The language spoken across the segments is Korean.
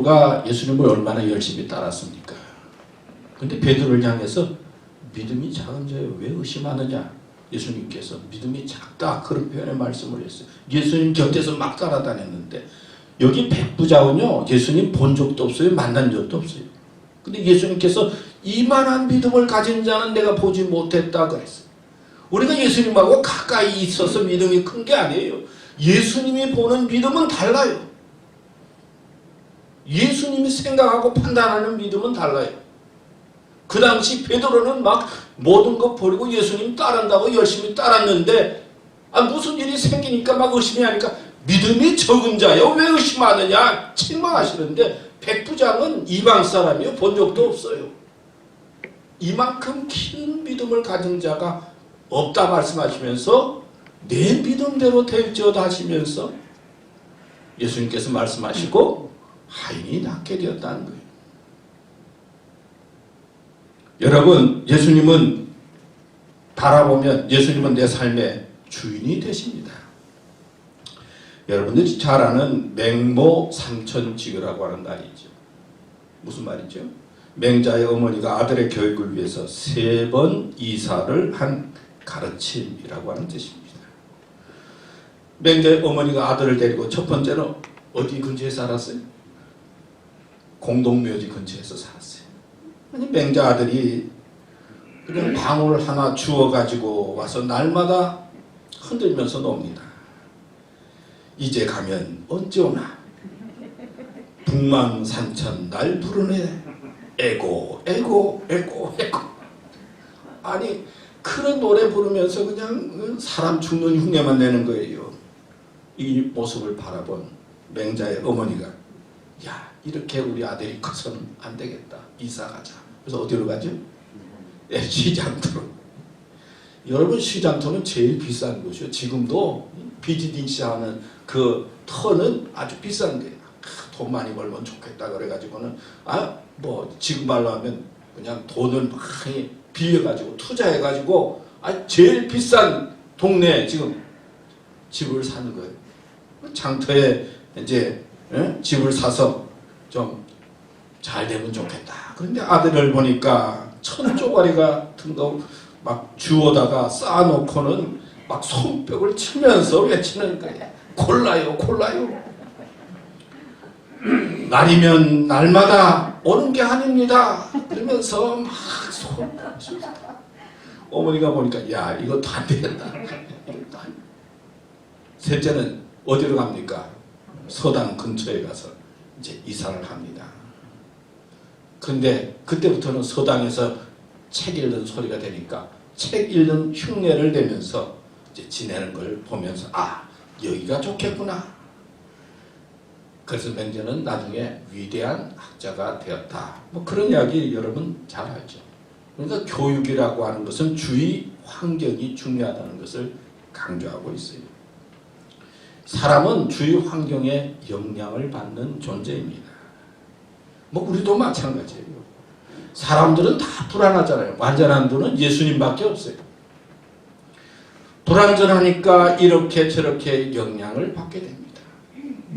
베드로가 예수님을 얼마나 열심히 따랐습니까? 근데 베드로를 향해서 믿음이 작은 자여 왜 의심하느냐? 예수님께서 믿음이 작다 그런 표현의 말씀을 했어요. 예수님 곁에서 막 따라다녔는데 여기 백부장은요 예수님 본 적도 없어요. 만난 적도 없어요. 근데 예수님께서 이만한 믿음을 가진 자는 내가 보지 못했다 그랬어요. 우리가 예수님하고 가까이 있어서 믿음이 큰 게 아니에요. 예수님이 보는 믿음은 달라요. 예수님이 생각하고 판단하는 믿음은 달라요. 그 당시 베드로는 막 모든 것 버리고 예수님 따른다고 열심히 따랐는데 무슨 일이 생기니까 막 의심이 하니까 믿음이 적은 자여 왜 의심하느냐 책망하시는데 백부장은 이방 사람이요 본 적도 없어요. 이만큼 큰 믿음을 가진 자가 없다 말씀하시면서 내 믿음대로 될지어다 하시면서 예수님께서 말씀하시고 하인이 낫게 되었다는 거예요. 여러분 예수님은 바라보면 예수님은 내 삶의 주인이 되십니다. 여러분들이 잘 아는 맹모 삼천지교라고 하는 말이 있죠. 무슨 말이죠? 맹자의 어머니가 아들의 교육을 위해서 3번 이사를 한 가르침이라고 하는 뜻입니다. 맹자의 어머니가 아들을 데리고 첫 번째는 어디 근처에 살았어요? 공동묘지 근처에서 살았어요. 아니 맹자 아들이 그냥 방울 하나 주워가지고 와서 날마다 흔들면서 놉니다. 이제 가면 언제 오나 북망산천 날 부르네 에고 에고 에고 에고. 아니 그런 노래 부르면서 그냥 사람 죽는 흉내만 내는 거예요. 이 모습을 바라본 맹자의 어머니가 야 이렇게 우리 아들이 커서는 안 되겠다. 이사 가자. 그래서 어디로 가죠? 시장터로. 여러분 시장터는 제일 비싼 곳이요. 지금도 비즈니스 하는 그 터는 아주 비싼 거예요. 돈 많이 벌면 좋겠다 그래가지고는 뭐 지금 말로 하면 그냥 돈을 많이 빌려가지고 투자해가지고 제일 비싼 동네에 지금 집을 사는 거예요. 장터에 이제 집을 사서 좀 잘 되면 좋겠다. 그런데 아들을 보니까 천 쪼가리 같은 거 막 주워다가 쌓아놓고는 막 손뼉을 치면서 외치는 거예요. 골라요 골라요. 날이면 날마다 오는 게 아닙니다. 그러면서 막 어머니가 보니까 야 이것도 안 되겠다. 셋째는 어디로 갑니까? 서당 근처에 가서 이제 이사를 합니다. 근데 그때부터는 서당에서 책 읽는 소리가 되니까 책 읽는 흉내를 내면서 이제 지내는 걸 보면서 여기가 좋겠구나. 그래서 맹자는 나중에 위대한 학자가 되었다. 뭐 그런 이야기 여러분 잘 알죠. 그러니까 교육이라고 하는 것은 주위 환경이 중요하다는 것을 강조하고 있어요. 사람은 주위 환경에 영향을 받는 존재입니다. 뭐 우리도 마찬가지예요. 사람들은 다 불안하잖아요. 완전한 분은 예수님밖에 없어요. 불안전하니까 이렇게 저렇게 영향을 받게 됩니다.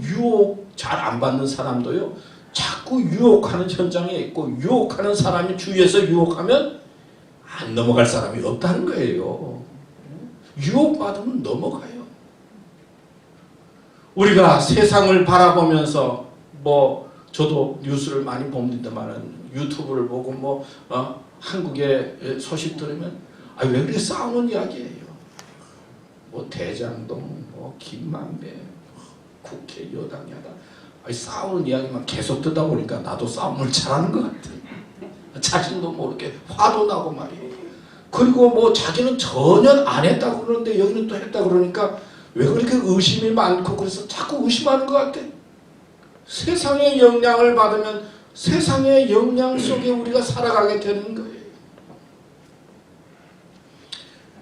유혹 잘 안 받는 사람도요. 자꾸 유혹하는 현장에 있고 유혹하는 사람이 주위에서 유혹하면 안 넘어갈 사람이 없다는 거예요. 유혹받으면 넘어가요. 우리가 세상을 바라보면서 저도 뉴스를 많이 봅니다만은 유튜브를 보고 한국의 소식 들으면 왜 그렇게 싸우는 이야기예요. 대장동, 김만배, 국회 여당 야당 싸우는 이야기만 계속 듣다 보니까 나도 싸움을 잘하는 것 같아. 자신도 모르게 화도 나고 말이에요. 그리고 자기는 전혀 안 했다고 그러는데 여기는 또 했다 그러니까 왜 그렇게 의심이 많고 그래서 자꾸 의심하는 것 같아. 세상의 영향을 받으면 세상의 영향 속에 우리가 살아가게 되는 거예요.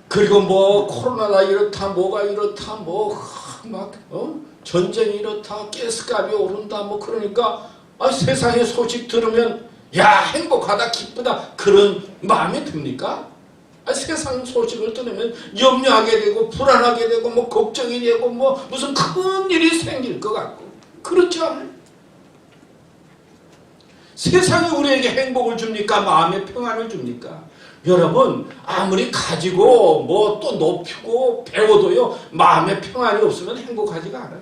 그리고 코로나가 이렇다 뭐가 이렇다 전쟁이 이렇다 가스값이 오른다 그러니까 세상의 소식 들으면 야 행복하다 기쁘다 그런 마음이 듭니까? 세상 소식을 들으면 염려하게 되고 불안하게 되고 걱정이 되고 무슨 큰 일이 생길 것 같고 그렇지 않아요? 세상이 우리에게 행복을 줍니까? 마음의 평안을 줍니까? 여러분, 아무리 가지고 뭐 또 높이고 배워도요, 마음의 평안이 없으면 행복하지가 않아요.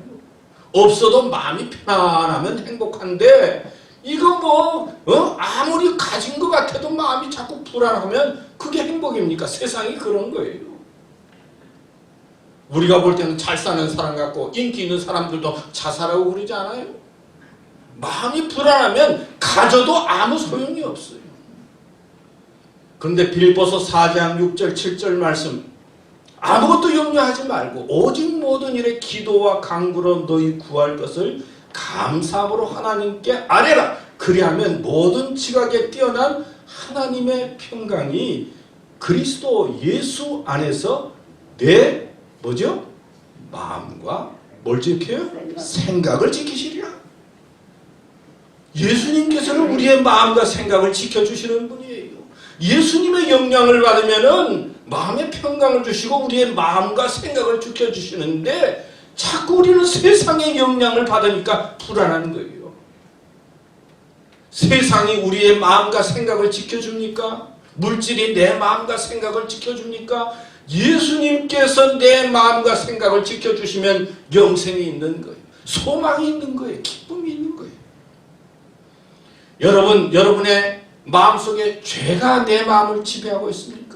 없어도 마음이 편안하면 행복한데, 이거 아무리 가진 것 같아도 마음이 자꾸 불안하면 그게 행복입니까? 세상이 그런 거예요. 우리가 볼 때는 잘 사는 사람 같고 인기 있는 사람들도 자살하고 그러지 않아요? 마음이 불안하면 가져도 아무 소용이 없어요. 그런데 빌립보서 4장 6절 7절 말씀, 아무것도 염려하지 말고 오직 모든 일에 기도와 간구로 너희 구할 것을 감사함으로 하나님께 아뢰라. 그리하면 모든 지각에 뛰어난 하나님의 평강이 그리스도 예수 안에서 내 마음과 뭘 지켜요? 생각을 지키시리라. 예수님께서는 우리의 마음과 생각을 지켜주시는 분이에요. 예수님의 영향을 받으면은 마음의 평강을 주시고 우리의 마음과 생각을 지켜주시는데, 자꾸 우리는 세상의 영향을 받으니까 불안한 거예요. 세상이 우리의 마음과 생각을 지켜줍니까? 물질이 내 마음과 생각을 지켜줍니까? 예수님께서 내 마음과 생각을 지켜주시면 영생이 있는 거예요. 소망이 있는 거예요. 기쁨이 있는 거예요. 여러분, 여러분의 마음속에 죄가 내 마음을 지배하고 있습니까?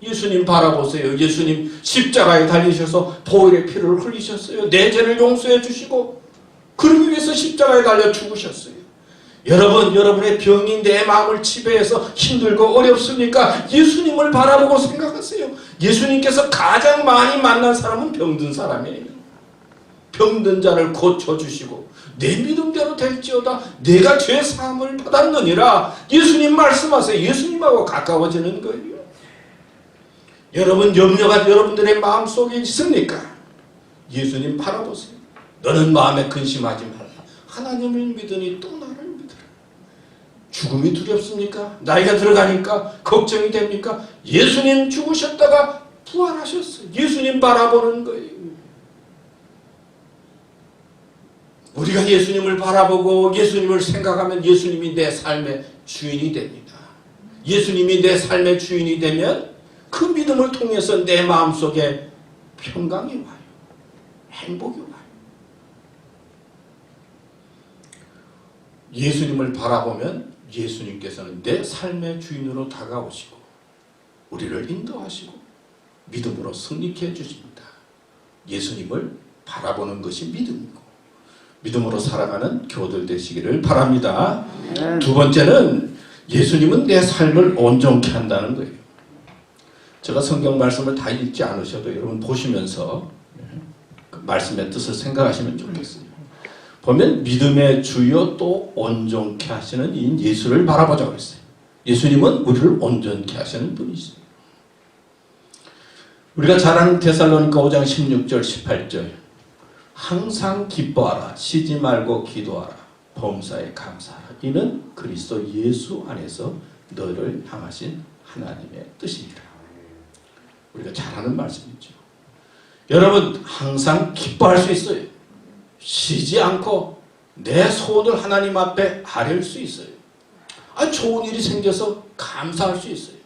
예수님 바라보세요. 예수님 십자가에 달리셔서 보혈의 피를 흘리셨어요. 내 죄를 용서해 주시고 그러기 위해서 십자가에 달려 죽으셨어요. 여러분, 여러분의 병이 내 마음을 지배해서 힘들고 어렵습니까? 예수님을 바라보고 생각하세요. 예수님께서 가장 많이 만난 사람은 병든 사람이에요. 병든 자를 고쳐주시고 내 믿음대로 될지어다 내가 죄 사함을 받았느니라. 예수님 말씀하세요. 예수님하고 가까워지는 거예요. 여러분, 염려가 여러분들의 마음속에 있습니까? 예수님 바라보세요. 너는 마음에 근심하지 말라. 하나님을 믿으니 또 나를 믿으라. 죽음이 두렵습니까? 나이가 들어가니까 걱정이 됩니까? 예수님 죽으셨다가 부활하셨어요. 예수님 바라보는 거예요. 우리가 예수님을 바라보고 예수님을 생각하면 예수님이 내 삶의 주인이 됩니다. 예수님이 내 삶의 주인이 되면 그 믿음을 통해서 내 마음속에 평강이 와요. 행복이 와요. 예수님을 바라보면 예수님께서는 내 삶의 주인으로 다가오시고 우리를 인도하시고 믿음으로 승리케 해주십니다. 예수님을 바라보는 것이 믿음이고 믿음으로 살아가는 교들 되시기를 바랍니다. 두 번째는 예수님은 내 삶을 온전케 한다는 거예요. 제가 성경 말씀을 다 읽지 않으셔도 여러분 보시면서 그 말씀의 뜻을 생각하시면 좋겠어요. 보면 믿음의 주요 또 온전케 하시는 이 예수를 바라보자고 했어요. 예수님은 우리를 온전케 하시는 분이시죠. 우리가 잘 아는 데살로니가 5장 16절 18절, 항상 기뻐하라, 쉬지 말고 기도하라, 범사에 감사하라. 이는 그리스도 예수 안에서 너를 향하신 하나님의 뜻이니라. 우리가 잘 아는 말씀이죠. 여러분, 항상 기뻐할 수 있어요. 쉬지 않고 내 소원을 하나님 앞에 아뢰을 수 있어요. 좋은 일이 생겨서 감사할 수 있어요.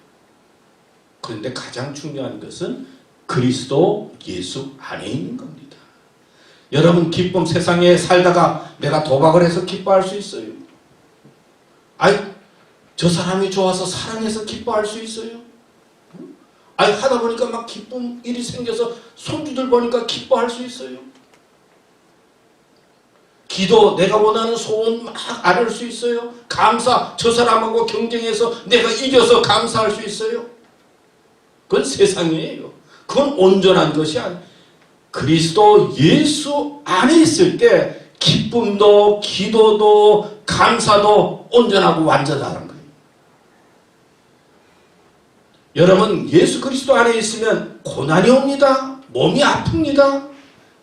그런데 가장 중요한 것은 그리스도 예수 안에 있는 겁니다. 여러분, 기쁨, 세상에 살다가 내가 도박을 해서 기뻐할 수 있어요. 저 사람이 좋아서 사랑해서 기뻐할 수 있어요. 하다 보니까 막 기쁨 일이 생겨서 손주들 보니까 기뻐할 수 있어요. 기도, 내가 원하는 소원 막 아뢰을 수 있어요. 감사, 저 사람하고 경쟁해서 내가 이겨서 감사할 수 있어요. 그건 세상이에요. 그건 온전한 것이 아니에요. 그리스도 예수 안에 있을 때 기쁨도 기도도 감사도 온전하고 완전하다는 거예요. 여러분, 예수 그리스도 안에 있으면 고난이 옵니다. 몸이 아픕니다.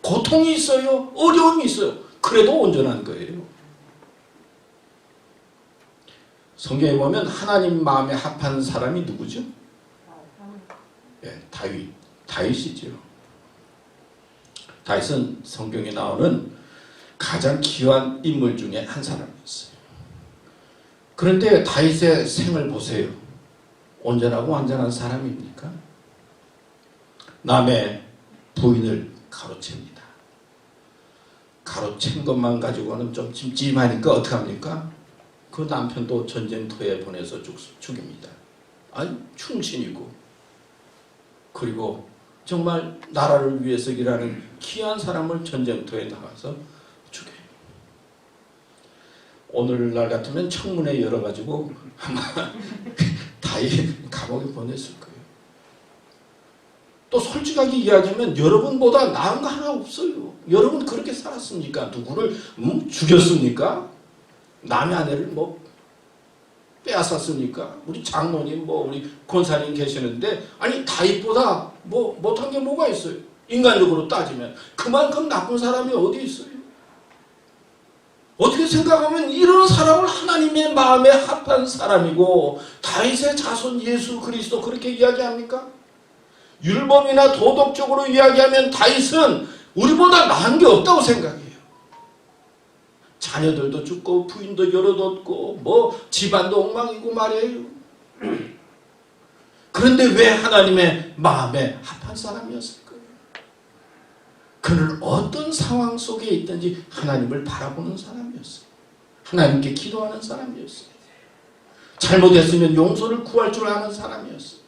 고통이 있어요. 어려움이 있어요. 그래도 온전한 거예요. 성경에 보면 하나님 마음에 합한 사람이 누구죠? 다윗이죠. 다윗은 성경에 나오는 가장 귀한 인물 중에 한 사람이었어요. 그런데 다윗의 생을 보세요. 온전하고 완전한 사람입니까? 남의 부인을 가로챕니다. 가로챈 것만 가지고는 좀 찜찜하니까 어떡합니까? 그 남편도 전쟁터에 보내서 죽입니다. 아니, 충신이고, 그리고 정말 나라를 위해서 일하는 귀한 사람을 전쟁터에 나가서 죽여요. 오늘날 같으면 청문회 열어가지고 아마 다윗 감옥에 보냈을 거예요. 또 솔직하게 이야기하면 여러분보다 나은 거 하나 없어요. 여러분 그렇게 살았습니까? 누구를 죽였습니까? 남의 아내를 빼앗았습니까? 우리 장로님, 우리 권사님 계시는데, 아니 다윗보다 못한 게 뭐가 있어요? 인간적으로 따지면 그만큼 나쁜 사람이 어디 있어요? 어떻게 생각하면 이런 사람을 하나님의 마음에 합한 사람이고, 다윗의 자손 예수 그리스도 그렇게 이야기합니까? 율법이나 도덕적으로 이야기하면 다윗은 우리보다 나은 게 없다고 생각해요. 자녀들도 죽고 부인도 열어뒀고 집안도 엉망이고 말이에요. 그런데 왜 하나님의 마음에 합한 사람이었을까요? 그는 어떤 상황 속에 있든지 하나님을 바라보는 사람이었어요. 하나님께 기도하는 사람이었어요. 잘못했으면 용서를 구할 줄 아는 사람이었어요.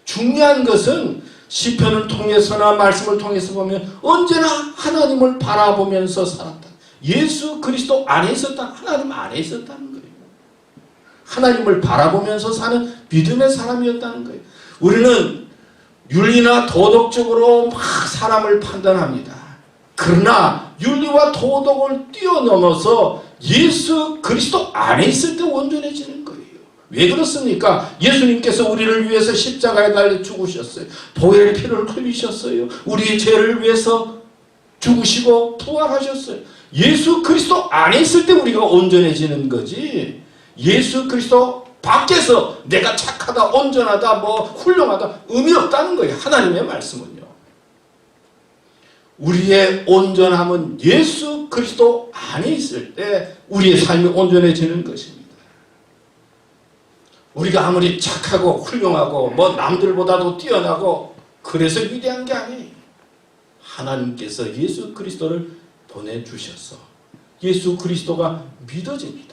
중요한 것은 시편을 통해서나 말씀을 통해서 보면 언제나 하나님을 바라보면서 살았다. 예수 그리스도 안에 있었다. 하나님 안에 있었다는 거예요. 하나님을 바라보면서 사는 믿음의 사람이었다는 거예요. 우리는 윤리나 도덕적으로 막 사람을 판단합니다. 그러나 윤리와 도덕을 뛰어넘어서 예수 그리스도 안에 있을 때 온전해지는 거예요. 왜 그렇습니까? 예수님께서 우리를 위해서 십자가에 달려 죽으셨어요. 보혈의 피를 흘리셨어요. 우리의 죄를 위해서 죽으시고 부활하셨어요. 예수 그리스도 안에 있을 때 우리가 온전해지는 거지, 예수 그리스도 밖에서 내가 착하다, 온전하다, 훌륭하다 의미 없다는 거예요. 하나님의 말씀은요. 우리의 온전함은 예수 그리스도 안에 있을 때 우리의 삶이 온전해지는 것입니다. 우리가 아무리 착하고 훌륭하고 남들보다도 뛰어나고 그래서 위대한 게 아니에요. 하나님께서 예수 그리스도를 보내주셔서 예수 그리스도가 믿어집니다.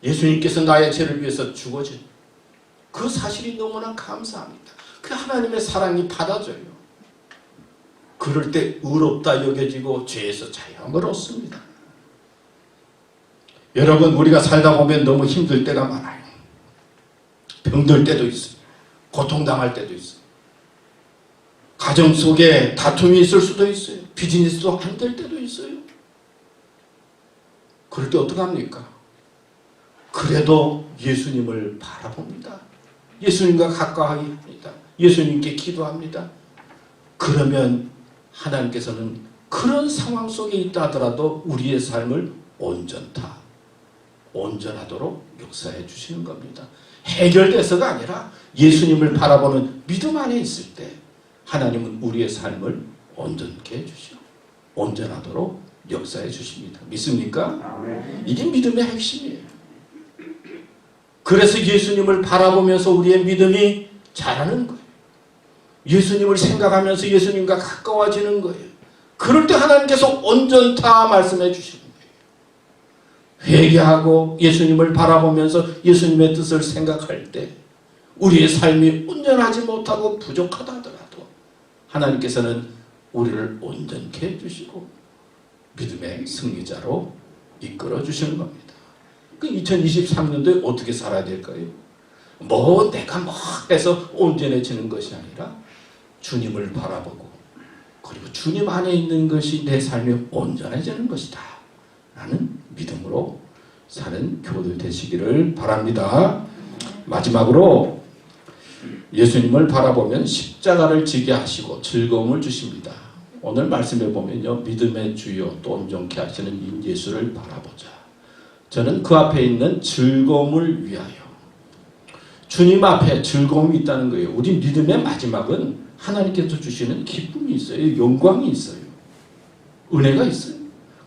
예수님께서 나의 죄를 위해서 죽어진 그 사실이 너무나 감사합니다. 그 하나님의 사랑이 받아져요. 그럴 때 의롭다 여겨지고 죄에서 자유함을 얻습니다. 여러분, 우리가 살다 보면 너무 힘들 때가 많아요. 병들 때도 있어요. 고통당할 때도 있어요. 가정 속에 다툼이 있을 수도 있어요. 비즈니스도 안 될 때도 있어요. 그럴 때 어떡합니까? 그래도 예수님을 바라봅니다. 예수님과 가까이 합니다. 예수님께 기도합니다. 그러면 하나님께서는 그런 상황 속에 있다 하더라도 우리의 삶을 온전하도록 역사해 주시는 겁니다. 해결돼서가 아니라 예수님을 바라보는 믿음 안에 있을 때 하나님은 우리의 삶을 온전케 해주시고 온전하도록 역사해 주십니다. 믿습니까? 이게 믿음의 핵심이에요. 그래서 예수님을 바라보면서 우리의 믿음이 자라는 거예요. 예수님을 생각하면서 예수님과 가까워지는 거예요. 그럴 때 하나님께서 온전타 말씀해 주시는 거예요. 회개하고 예수님을 바라보면서 예수님의 뜻을 생각할 때 우리의 삶이 온전하지 못하고 부족하다 하더라도 하나님께서는 우리를 온전케 해주시고 믿음의 승리자로 이끌어 주시는 겁니다. 2023년도에 어떻게 살아야 될까요? 내가 해서 온전해지는 것이 아니라 주님을 바라보고 그리고 주님 안에 있는 것이 내 삶이 온전해지는 것이다 라는 믿음으로 사는 교도 되시기를 바랍니다. 마지막으로 예수님을 바라보면 십자가를 지게 하시고 즐거움을 주십니다. 오늘 말씀에 보면요, 믿음의 주요 또 온전케 하시는 이 예수를 바라보자. 저는 그 앞에 있는 즐거움을 위하여, 주님 앞에 즐거움이 있다는 거예요. 우리 믿음의 마지막은 하나님께서 주시는 기쁨이 있어요. 영광이 있어요. 은혜가 있어요.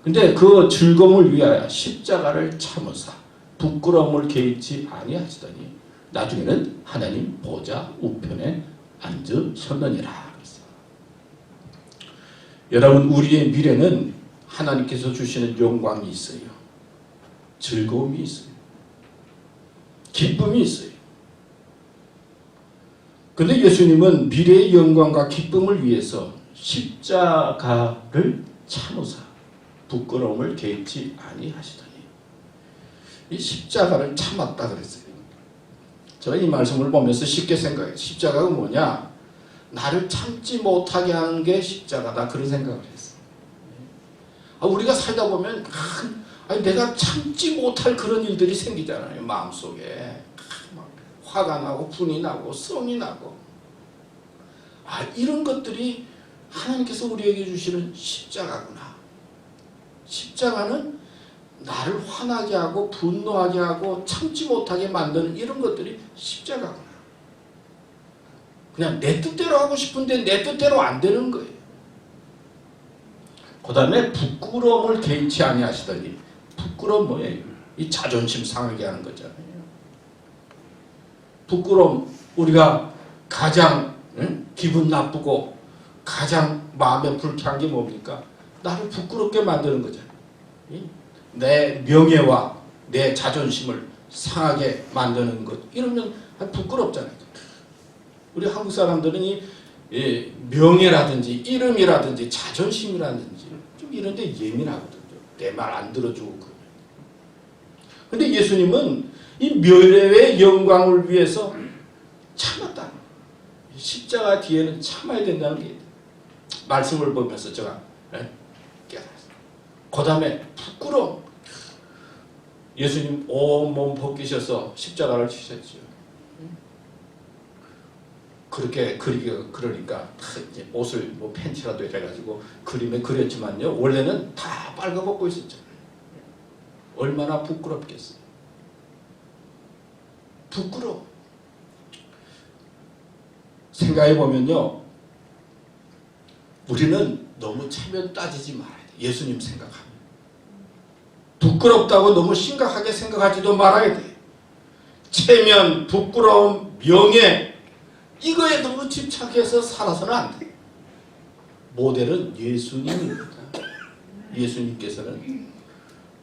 근데 그 즐거움을 위하여 십자가를 참으사 부끄러움을 개의치 아니하시더니 나중에는 하나님 보좌 우편에 앉으셨느니라. 여러분, 우리의 미래는 하나님께서 주시는 영광이 있어요. 즐거움이 있어요. 기쁨이 있어요. 근데 예수님은 미래의 영광과 기쁨을 위해서 십자가를 참으사 부끄러움을 개의치 아니하시더니 이 십자가를 참았다 그랬어요. 제가 이 말씀을 보면서 쉽게 생각해요. 십자가가 뭐냐? 나를 참지 못하게 하는 게 십자가다, 그런 생각을 했어요. 우리가 살다 보면 내가 참지 못할 그런 일들이 생기잖아요. 마음속에 막 화가 나고 분이 나고 성이 나고, 이런 것들이 하나님께서 우리에게 주시는 십자가구나. 십자가는 나를 화나게 하고 분노하게 하고 참지 못하게 만드는 이런 것들이 십자가구나. 그냥 내 뜻대로 하고 싶은데 내 뜻대로 안 되는 거예요. 그 다음에 부끄러움을 개의치 아니하시더니, 부끄러움 뭐예요? 이 자존심 상하게 하는 거잖아요. 부끄러움, 우리가 가장 기분 나쁘고 가장 마음에 불쾌한 게 뭡니까? 나를 부끄럽게 만드는 거잖아요. 내 명예와 내 자존심을 상하게 만드는 것, 이러면 부끄럽잖아요. 우리 한국 사람들은 이 명예라든지 이름이라든지 자존심이라든지 좀 이런 데 예민하거든요. 내 말 안 들어주고. 근데 예수님은 이 미래의 영광을 위해서 참았다. 십자가 뒤에는 참아야 된다는 게 말씀을 보면서 제가 깨달았어요. 그 다음에 부끄러움. 예수님 온몸 벗기셔서 십자가를 지셨죠. 그렇게 그러니까 이제 옷을 뭐 팬티라도 해가지고 그림에 그렸지만요, 원래는 다 빨가벗고 있었잖아요. 얼마나 부끄럽겠어요. 부끄러워. 생각해 보면요, 우리는 너무 체면 따지지 말아야 돼. 예수님 생각하면 부끄럽다고 너무 심각하게 생각하지도 말아야 돼. 체면, 부끄러움, 명예, 이거에 너무 집착해서 살아서는 안 돼. 모델은 예수님입니다. 예수님께서는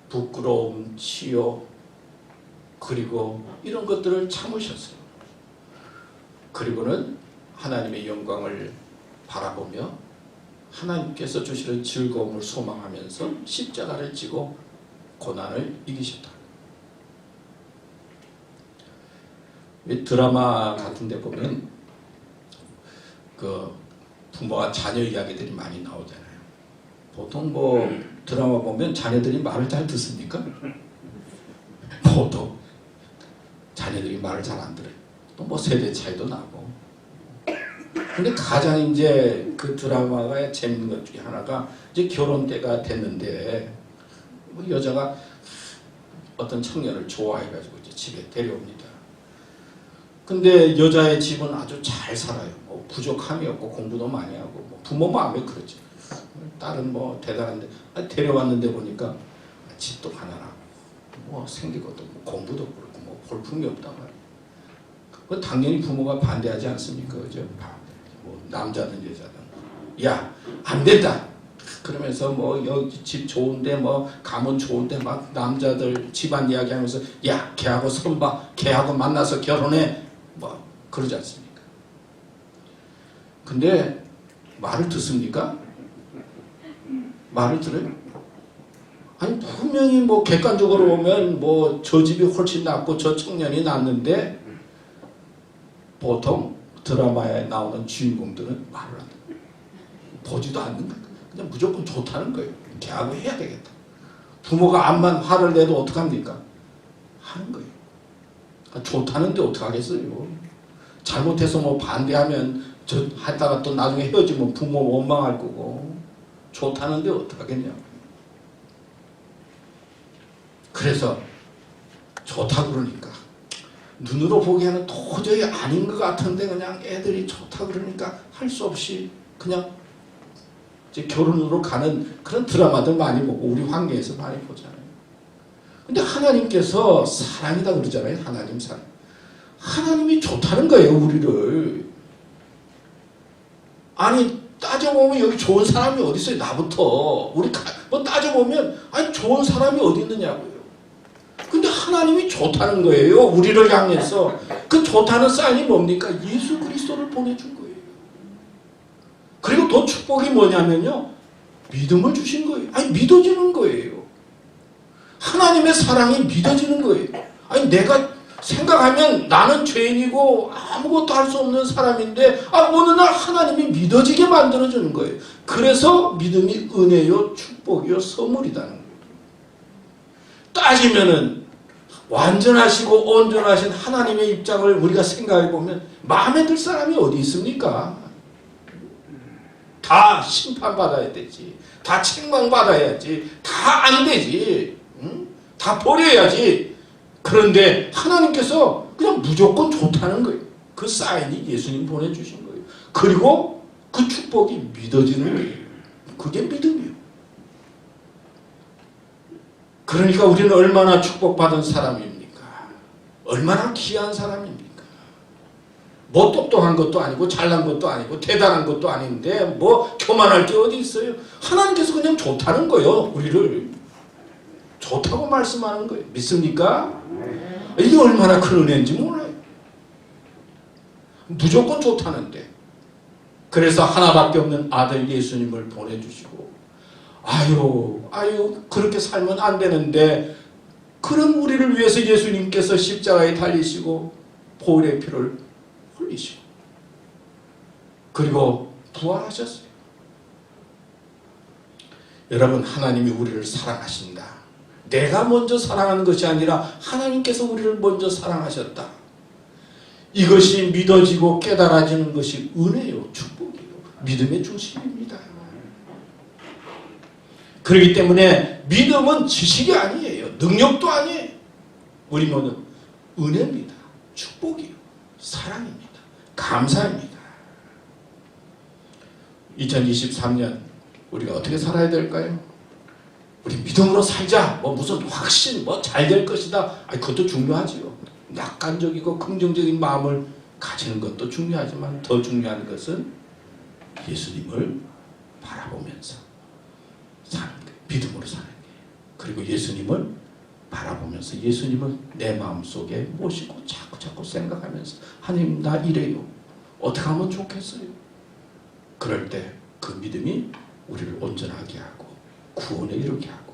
부끄러움, 치욕, 그리고 이런 것들을 참으셨어요. 그리고는 하나님의 영광을 바라보며 하나님께서 주시는 즐거움을 소망하면서 십자가를 지고 고난을 이기셨다. 드라마 같은 데 보면 그 부모와 자녀 이야기들이 많이 나오잖아요. 보통 뭐 드라마 보면 자녀들이 말을 잘 듣습니까? 보통 자녀들이 말을 잘 안 들어요. 또 뭐 세대 차이도 나고. 근데 가장 이제 그 드라마가 재밌는 것 중에 하나가 이제 결혼 때가 됐는데 뭐 여자가 어떤 청년을 좋아해가지고 이제 집에 데려옵니다. 근데 여자의 집은 아주 잘 살아요. 뭐 부족함이 없고 공부도 많이 하고, 뭐 부모 마음에 그렇죠. 딸은 뭐 대단한데 데려왔는데 보니까 집도 가난하고 뭐 생긴 것도 뭐 공부도 그렇고 뭐 볼품이 없단 말이에요. 그 당연히 부모가 반대하지 않습니까? 그죠? 뭐 남자든 여자든 야, 안 된다. 그러면서 뭐 여기 집 좋은데 뭐 가문 좋은데 막 남자들 집안 이야기하면서 야, 걔하고 선봐, 걔하고 만나서 결혼해, 뭐 그러지 않습니까? 근데 말을 듣습니까? 말을 들어요? 아니 분명히 뭐 객관적으로 보면 뭐 저 집이 훨씬 낫고 저 청년이 낫는데 보통 드라마에 나오는 주인공들은 말을 안 해요. 보지도 않는 거예요. 그냥 무조건 좋다는 거예요. 걔하고 해야 되겠다. 부모가 암만 화를 내도 어떡합니까? 하는 거예요. 좋다는데 어떡하겠어요. 잘못해서 뭐 반대하면 저 하다가 또 나중에 헤어지면 부모 원망할 거고, 좋다는데 어떡하겠냐고. 그래서 좋다 그러니까 눈으로 보기에는 도저히 아닌 것 같은데 그냥 애들이 좋다 그러니까 할 수 없이 그냥 이제 결혼으로 가는 그런 드라마들 많이 보고 우리 환경에서 많이 보잖아요. 근데 하나님께서 사랑이다 그러잖아요. 하나님 사랑. 하나님이 좋다는 거예요, 우리를. 아니, 따져보면 여기 좋은 사람이 어디 있어요? 나부터. 뭐 따져보면, 아니, 좋은 사람이 어디 있느냐고요. 근데 하나님이 좋다는 거예요, 우리를 향해서. 그 좋다는 사인이 뭡니까? 예수 그리스도를 보내준 거예요. 그리고 더 축복이 뭐냐면요, 믿음을 주신 거예요. 아니, 믿어지는 거예요. 하나님의 사랑이 믿어지는 거예요. 아니, 내가 생각하면 나는 죄인이고 아무것도 할 수 없는 사람인데 어느 날 하나님이 믿어지게 만들어주는 거예요. 그래서 믿음이 은혜요, 축복이요, 선물이라는 거예요. 따지면은 완전하시고 온전하신 하나님의 입장을 우리가 생각해 보면 마음에 들 사람이 어디 있습니까? 다 심판받아야 되지. 다 책망받아야지. 다 안 되지. 응? 다 버려야지. 그런데 하나님께서 그냥 무조건 좋다는 거예요. 그 사인이 예수님 보내주신 거예요. 그리고 그 축복이 믿어지는 거예요. 그게 믿음이에요. 그러니까 우리는 얼마나 축복받은 사람입니까? 얼마나 귀한 사람입니까? 뭐 똑똑한 것도 아니고 잘난 것도 아니고 대단한 것도 아닌데 뭐 교만할 게 어디 있어요? 하나님께서 그냥 좋다는 거예요. 우리를 좋다고 말씀하는 거예요. 믿습니까? 이게 얼마나 큰 은혜인지 몰라요. 무조건 좋다는데. 그래서 하나밖에 없는 아들 예수님을 보내주시고 아유 그렇게 살면 안 되는데 그런 우리를 위해서 예수님께서 십자가에 달리시고 보혈의 피를 흘리시고 그리고 부활하셨어요. 여러분, 하나님이 우리를 사랑하신다. 내가 먼저 사랑하는 것이 아니라 하나님께서 우리를 먼저 사랑하셨다. 이것이 믿어지고 깨달아지는 것이 은혜요, 축복이요, 믿음의 중심입니다. 그렇기 때문에 믿음은 지식이 아니에요. 능력도 아니에요. 우리는 은혜입니다. 축복이요, 사랑입니다. 감사입니다. 2023년 우리가 어떻게 살아야 될까요? 우리 믿음으로 살자. 무슨 확신, 잘 될 것이다. 그것도 중요하지요. 낙관적이고 긍정적인 마음을 가지는 것도 중요하지만 더 중요한 것은 예수님을 바라보면서 사는 거예요. 믿음으로 사는 거예요. 그리고 예수님을 바라보면서 예수님을 내 마음속에 모시고 자꾸 생각하면서 하나님, 나 이래요. 어떻게 하면 좋겠어요? 그럴 때 그 믿음이 우리를 온전하게 하고 구원에 이르게 하고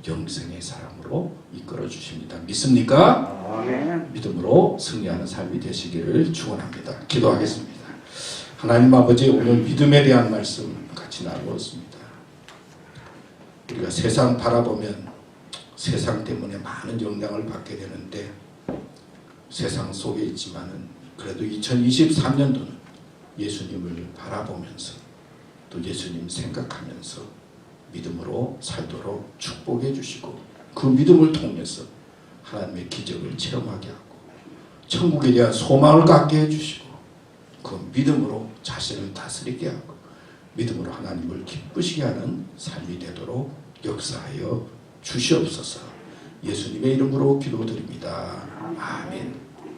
영생의 사람으로 이끌어 주십니다. 믿습니까? 아멘. 믿음으로 승리하는 삶이 되시기를 축원합니다. 기도하겠습니다. 하나님 아버지, 오늘 믿음에 대한 말씀 같이 나누었습니다. 우리가 세상 바라보면 세상 때문에 많은 영향을 받게 되는데 세상 속에 있지만은 그래도 2023년도는 예수님을 바라보면서 또 예수님 생각하면서 믿음으로 살도록 축복해 주시고 그 믿음을 통해서 하나님의 기적을 체험하게 하고 천국에 대한 소망을 갖게 해주시고 그 믿음으로 자신을 다스리게 하고 믿음으로 하나님을 기쁘시게 하는 삶이 되도록 역사하여 주시옵소서. 예수님의 이름으로 기도드립니다. 아멘.